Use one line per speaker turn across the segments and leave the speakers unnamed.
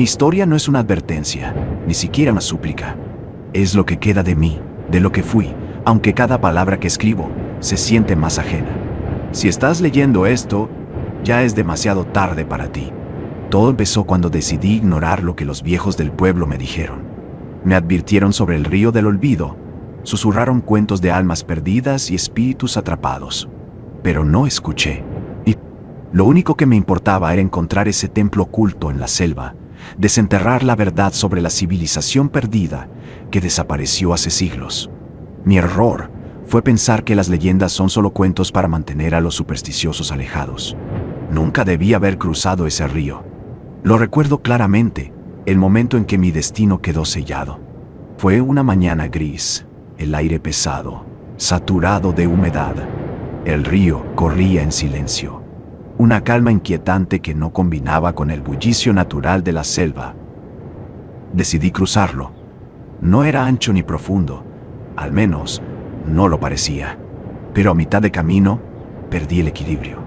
Mi historia no es una advertencia, ni siquiera una súplica. Es lo que queda de mí, de lo que fui, aunque cada palabra que escribo se siente más ajena. Si estás leyendo esto, ya es demasiado tarde para ti. Todo empezó cuando decidí ignorar lo que los viejos del pueblo me dijeron. Me advirtieron sobre el río del olvido, susurraron cuentos de almas perdidas y espíritus atrapados. Pero no escuché. Y lo único que me importaba era encontrar ese templo oculto en la selva, desenterrar la verdad sobre la civilización perdida que desapareció hace siglos. Mi error fue pensar que las leyendas son solo cuentos para mantener a los supersticiosos alejados. Nunca debí haber cruzado ese río. Lo recuerdo claramente, el momento en que mi destino quedó sellado. Fue una mañana gris, el aire pesado, saturado de humedad. El río corría en silencio. Una calma inquietante que no combinaba con el bullicio natural de la selva. Decidí cruzarlo. No era ancho ni profundo, al menos no lo parecía. Pero a mitad de camino, perdí el equilibrio.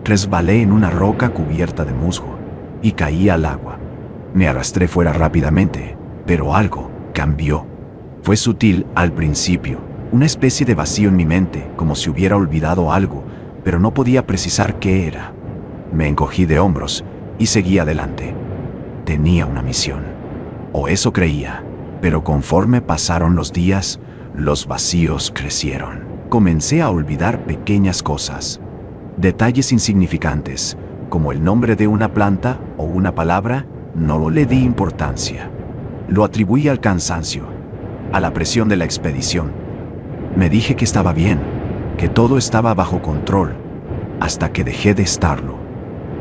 Resbalé en una roca cubierta de musgo y caí al agua. Me arrastré fuera rápidamente, pero algo cambió. Fue sutil al principio, una especie de vacío en mi mente, como si hubiera olvidado algo, pero no podía precisar qué era. Me encogí de hombros y seguí adelante. Tenía una misión, o eso creía, pero conforme pasaron los días, los vacíos crecieron. Comencé a olvidar pequeñas cosas, detalles insignificantes, como el nombre de una planta o una palabra. No le di importancia. Lo atribuí al cansancio, a la presión de la expedición. Me dije que estaba bien, que todo estaba bajo control, hasta que dejé de estarlo.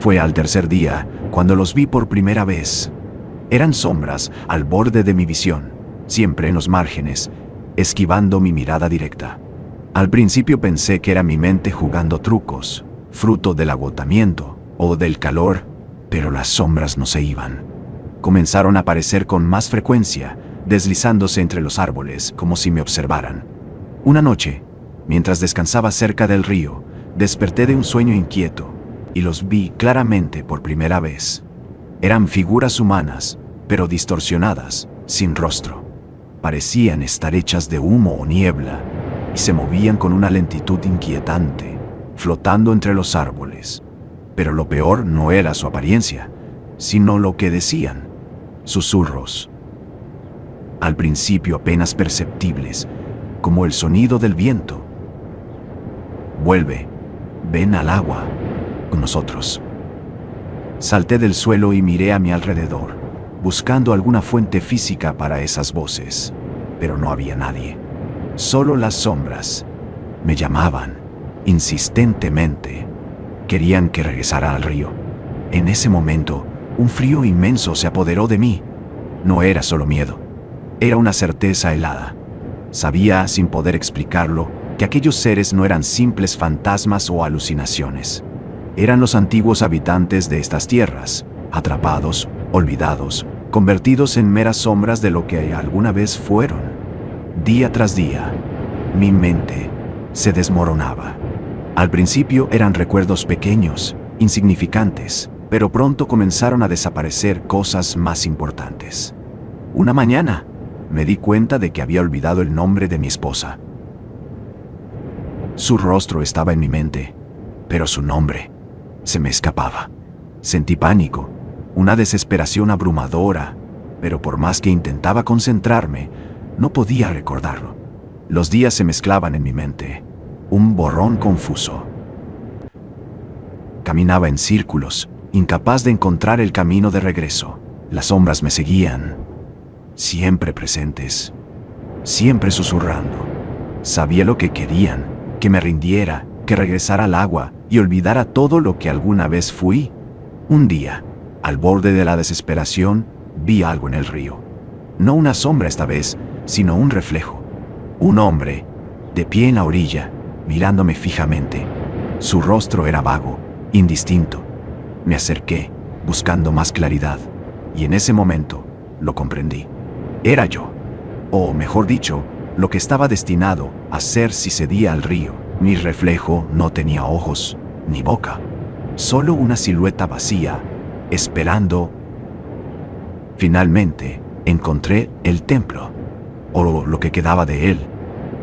Fue al tercer día cuando los vi por primera vez. Eran sombras al borde de mi visión, siempre en los márgenes, esquivando mi mirada directa. Al principio pensé que era mi mente jugando trucos, fruto del agotamiento o del calor, pero las sombras no se iban. Comenzaron a aparecer con más frecuencia, deslizándose entre los árboles como si me observaran. Una noche, mientras descansaba cerca del río, desperté de un sueño inquieto y los vi claramente por primera vez. Eran figuras humanas, pero distorsionadas, sin rostro. Parecían estar hechas de humo o niebla y se movían con una lentitud inquietante, flotando entre los árboles. Pero lo peor no era su apariencia, sino lo que decían. Susurros. Al principio apenas perceptibles, como el sonido del viento. Vuelve, ven al agua, con nosotros. Salté del suelo y miré a mi alrededor, buscando alguna fuente física para esas voces, pero no había nadie. Solo las sombras. Me llamaban, insistentemente. Querían que regresara al río. En ese momento, un frío inmenso se apoderó de mí. No era solo miedo. Era una certeza helada. Sabía, sin poder explicarlo, que aquellos seres no eran simples fantasmas o alucinaciones. Eran los antiguos habitantes de estas tierras, atrapados, olvidados, convertidos en meras sombras de lo que alguna vez fueron. Día tras día, mi mente se desmoronaba. Al principio eran recuerdos pequeños, insignificantes, pero pronto comenzaron a desaparecer cosas más importantes. Una mañana, me di cuenta de que había olvidado el nombre de mi esposa. Su rostro estaba en mi mente, pero su nombre se me escapaba. Sentí pánico, una desesperación abrumadora, pero por más que intentaba concentrarme, no podía recordarlo. Los días se mezclaban en mi mente. Un borrón confuso. Caminaba en círculos, incapaz de encontrar el camino de regreso. Las sombras me seguían, siempre presentes, siempre susurrando. Sabía lo que querían, que me rindiera, que regresara al agua y olvidara todo lo que alguna vez fui. Un día, al borde de la desesperación, vi algo en el río. No una sombra esta vez, sino un reflejo. Un hombre, de pie en la orilla, mirándome fijamente. Su rostro era vago, indistinto. Me acerqué, buscando más claridad, y en ese momento lo comprendí. Era yo, o mejor dicho, lo que estaba destinado a ser si cedía al río. Mi reflejo no tenía ojos ni boca, solo una silueta vacía, esperando Finalmente, encontré el templo, o lo que quedaba de él.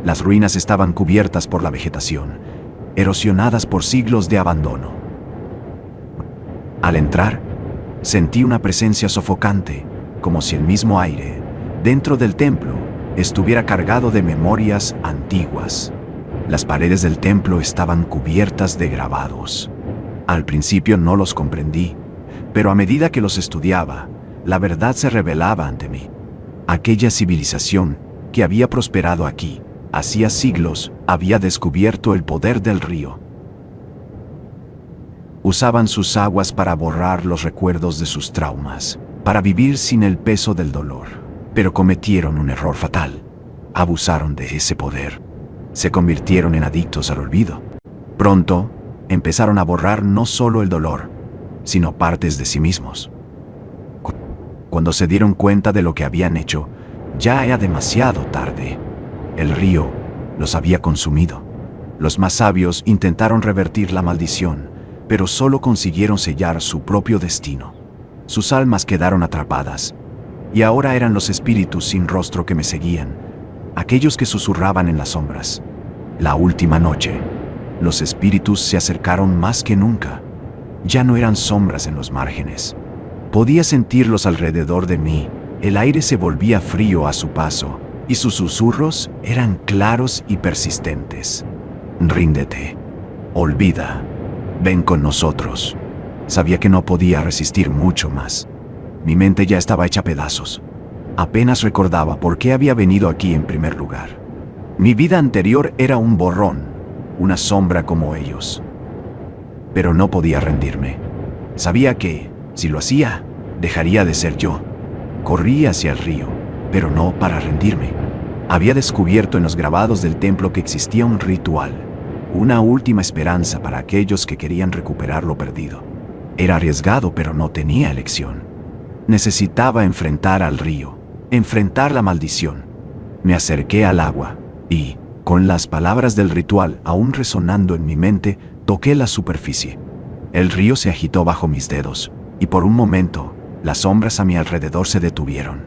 Las ruinas estaban cubiertas por la vegetación, erosionadas por siglos de abandono. Al entrar, sentí una presencia sofocante, como si el mismo aire, dentro del templo, estuviera cargado de memorias antiguas. Las paredes del templo estaban cubiertas de grabados. Al principio no los comprendí, pero a medida que los estudiaba, la verdad se revelaba ante mí. Aquella civilización que había prosperado aquí, hacía siglos, había descubierto el poder del río. Usaban sus aguas para borrar los recuerdos de sus traumas, para vivir sin el peso del dolor. Pero cometieron un error fatal. Abusaron de ese poder. Se convirtieron en adictos al olvido. Pronto, empezaron a borrar no solo el dolor, sino partes de sí mismos. Cuando se dieron cuenta de lo que habían hecho, ya era demasiado tarde. El río los había consumido. Los más sabios intentaron revertir la maldición, pero solo consiguieron sellar su propio destino. Sus almas quedaron atrapadas, y ahora eran los espíritus sin rostro que me seguían, aquellos que susurraban en las sombras. La última noche, los espíritus se acercaron más que nunca. Ya no eran sombras en los márgenes. Podía sentirlos alrededor de mí. El aire se volvía frío a su paso, y sus susurros eran claros y persistentes. Ríndete. Olvida. Ven con nosotros. Sabía que no podía resistir mucho más. Mi mente ya estaba hecha pedazos. Apenas recordaba por qué había venido aquí en primer lugar. Mi vida anterior era un borrón, una sombra como ellos. Pero no podía rendirme. Sabía que, si lo hacía, dejaría de ser yo. Corrí hacia el río, pero no para rendirme. Había descubierto en los grabados del templo que existía un ritual, una última esperanza para aquellos que querían recuperar lo perdido. Era arriesgado, pero no tenía elección. Necesitaba enfrentar al río, enfrentar la maldición. Me acerqué al agua y, con las palabras del ritual aún resonando en mi mente, toqué la superficie. El río se agitó bajo mis dedos, y por un momento, las sombras a mi alrededor se detuvieron.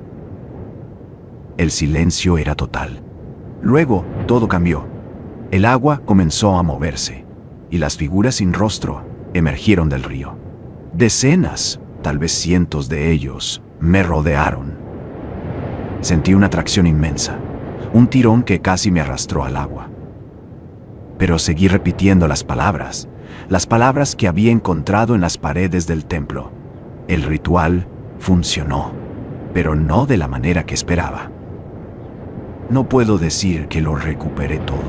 El silencio era total. Luego, todo cambió. El agua comenzó a moverse, y las figuras sin rostro emergieron del río. Decenas, tal vez cientos de ellos, me rodearon. Sentí una atracción inmensa, un tirón que casi me arrastró al agua. Pero seguí repitiendo las palabras que había encontrado en las paredes del templo. El ritual funcionó, pero no de la manera que esperaba. No puedo decir que lo recuperé todo.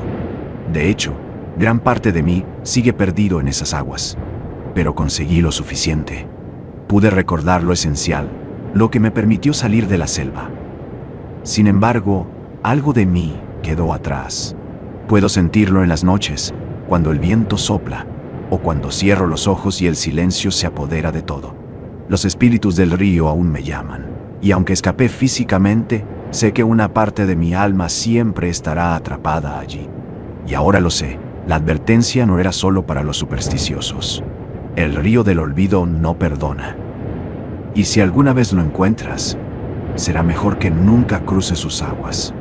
De hecho, gran parte de mí sigue perdido en esas aguas, pero conseguí lo suficiente. Pude recordar lo esencial, lo que me permitió salir de la selva. Sin embargo, algo de mí quedó atrás. Puedo sentirlo en las noches, cuando el viento sopla, o cuando cierro los ojos y el silencio se apodera de todo. Los espíritus del río aún me llaman, y aunque escapé físicamente, sé que una parte de mi alma siempre estará atrapada allí. Y ahora lo sé, la advertencia no era solo para los supersticiosos. El río del olvido no perdona. Y si alguna vez lo encuentras, será mejor que nunca cruces sus aguas.